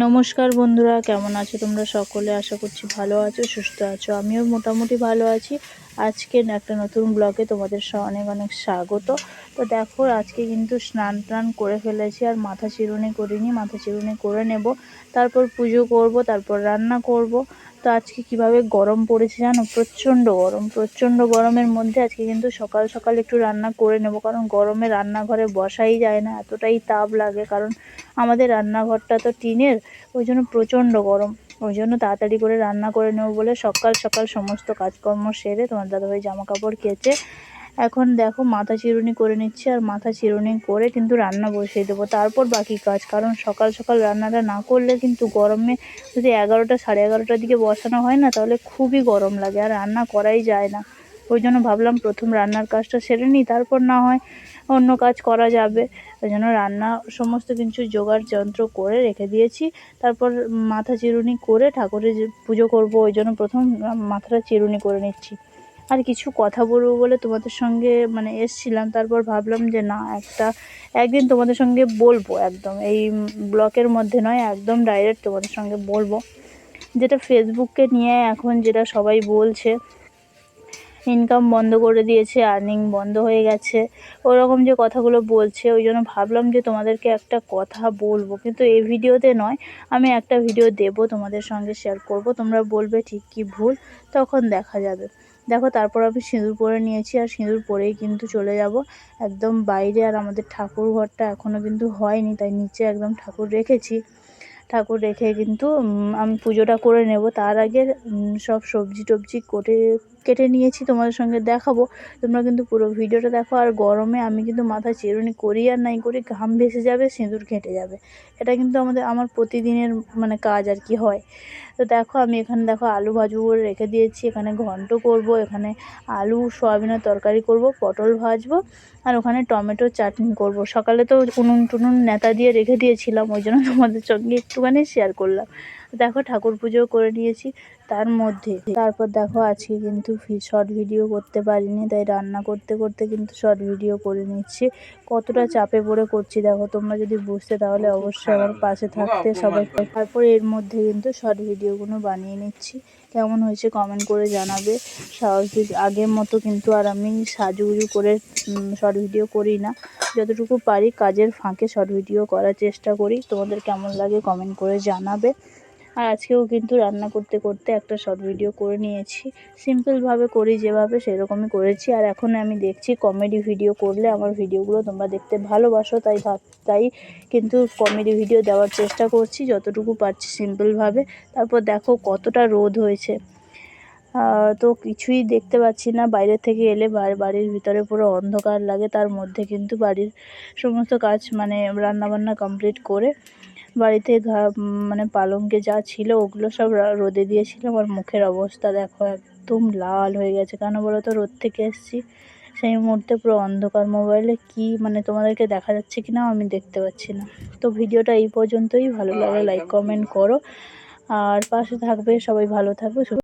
নমস্কার বন্ধুরা, কেমন আছো তোমরা সকলে? আশা করছি ভালো আছো, সুস্থ আছো। আমিও মোটামুটি ভালো আছি। আজকে একটা নতুন ব্লগে তোমাদের অনেক অনেক স্বাগত। তো দেখো, আজকে কিন্তু স্নান টান করে ফেলেছি, আর মাথা চিরুনি করিনি। মাথা চিরুনি করে নেব, তারপর পুজো করব, তারপর রান্না করব। তো আজকে কিভাবে গরম পড়েছে জানো, প্রচণ্ড গরম। প্রচণ্ড গরমের মধ্যে আজকে কিন্তু সকাল সকাল একটু রান্না করে নেব, কারণ গরমে রান্নাঘরে বসাই যায় না, এতটাই তাপ লাগে। কারণ আমাদের রান্নাঘরটা তো টিনের, ওই জন্য প্রচণ্ড গরম। ওই জন্য তাড়াতাড়ি করে রান্না করে নেব বলে সকাল সকাল সমস্ত কাজকর্ম সেরে তোমার দাদাভাই জামা কাপড় কেচে এখন দেখো মাথা চিরুনি করে নিচ্ছি। আর মাথা চিরুনি করে কিন্তু রান্না বসিয়ে দেবো, তারপর বাকি কাজ। কারণ সকাল সকাল রান্নাটা না করলে কিন্তু গরমে যদি 11টা সাড়ে 11টার দিকে বসানো হয় না, তাহলে খুবই গরম লাগে আর রান্না করাই যায় না। ওই জন্য ভাবলাম প্রথম রান্নার কাজটা সেরে নিই, তারপর না হয় অন্য কাজ করা যাবে। ওই জন্য রান্না সমস্ত কিছু জোগাড় যন্ত্র করে রেখে দিয়েছি। তারপর মাথা চিরুনি করে ঠাকুরের পুজো করব, ওই জন্য প্রথম মাথাটা চিরুনি করে নিচ্ছি। আর কিছু কথা বলবো বলে তোমাদের সঙ্গে এসছিলাম, তারপর ভাবলাম যে না, একদিন তোমাদের সঙ্গে বলবো, একদম এই ব্লকের মধ্যে নয়, একদম ডাইরেক্ট তোমাদের সঙ্গে বলবো। যেটা ফেসবুককে নিয়ে এখন যেটা সবাই বলছে, ইনকাম বন্ধ করে দিয়েছে, আর্নিং বন্ধ হয়ে গেছে, ওরকম যে কথাগুলো বলছে, ওই জন্য ভাবলাম যে তোমাদেরকে একটা কথা বলবো। কিন্তু এই ভিডিওতে নয়, আমি একটা ভিডিও দেব, তোমাদের সঙ্গে শেয়ার করব, তোমরা বলবে ঠিক কি ভুল, তখন দেখা যাবে। দেখো, তারপর আমি সিঁদুর পরে নিয়েছি, আর সিঁদুর পরেই কিন্তু চলে যাব একদম বাইরে। আর আমাদের ঠাকুর ঘরটা এখনও কিন্তু হয়নি, তাই নিচে একদম ঠাকুর রেখেছি। ঠাকুর রেখে কিন্তু আমি পুজোটা করে নেব। তার আগে সব সবজি টবজি কেটে নিয়েছি, তোমাদের সঙ্গে দেখাবো। তোমরা কিন্তু পুরো ভিডিওটা দেখো। আর গরমে আমি কিন্তু মাথা চিরুনি করি আর নাই করি, ঘাম ভেসে যাবে, সিঁদুর ঘেঁটে যাবে। এটা কিন্তু আমার প্রতিদিনের কাজ আর কি হয়। তো দেখো, আমি এখানে দেখো আলু ভাজবো করে রেখে দিয়েছি, এখানে ঘন্ট করব, এখানে আলু সয়াবিনের তরকারি করব, পটল ভাজবো, আর ওখানে টমেটোর চাটনি করব। সকালে তো উনুন টুনুন নেতা দিয়ে রেখে দিয়েছিলাম, ওই জন্য তোমাদের সঙ্গে একটুখানি শেয়ার করলাম। দেখো, ঠাকুর পুজো করে নিয়েছি তার মধ্যে। তারপর দেখো, আজকে কিন্তু শর্ট ভিডিও করতে পারিনি, তাই রান্না করতে করতে কিন্তু শর্ট ভিডিও করে নিচ্ছি। কতটা চাপে পড়ে করছি দেখো, তোমরা যদি বুঝতে তাহলে অবশ্যই আমার পাশে থাকতে সবাই। তারপর এর মধ্যে কিন্তু শর্ট ভিডিওগুলো বানিয়ে নিচ্ছি। কেমন হয়েছে কমেন্ট করে জানাবে। আগের মতো কিন্তু আর আমি সাজুগুজু করে শর্ট ভিডিও করি না, যতটুকু পারি কাজের ফাঁকে শর্ট ভিডিও করার চেষ্টা করি। তোমাদের কেমন লাগে কমেন্ট করে জানাবে। আর আজকেও কিন্তু রান্না করতে করতে একটা শর্ট ভিডিও করে নিয়েছি। সিম্পলভাবে করি যেভাবে, সেরকমই করেছি। আর এখন আমি দেখছি কমেডি ভিডিও করলে আমার ভিডিওগুলো তোমরা দেখতে ভালোবাসো, তাই কিন্তু কমেডি ভিডিও দেওয়ার চেষ্টা করছি যতটুকু পারছি সিম্পলভাবে। তারপর দেখো কতটা রোদ হয়েছে, তো কিছুই দেখতে পাচ্ছি না। বাইরে থেকে এলে বাড়ির ভিতরে পুরো অন্ধকার লাগে। তার মধ্যে কিন্তু বাড়ির সমস্ত কাজ রান্নাবান্না কমপ্লিট করে বাড়িতে পালঙ্কে যা ছিল ওগুলো সব রোদে দিয়েছিলাম। আর মুখের অবস্থা দেখো, একদম লাল হয়ে গেছে। কেন বলো তো, রোদ থেকে এসেছি, সেই মুহূর্তে পুরো অন্ধকার। মোবাইলে কি তোমাদেরকে দেখা যাচ্ছে কি না আমি দেখতে পাচ্ছি না। তো ভিডিওটা এই পর্যন্তই। ভালো লাগলে লাইক কমেন্ট করো, আর পাশে থাকবে। সবাই ভালো থাকবে।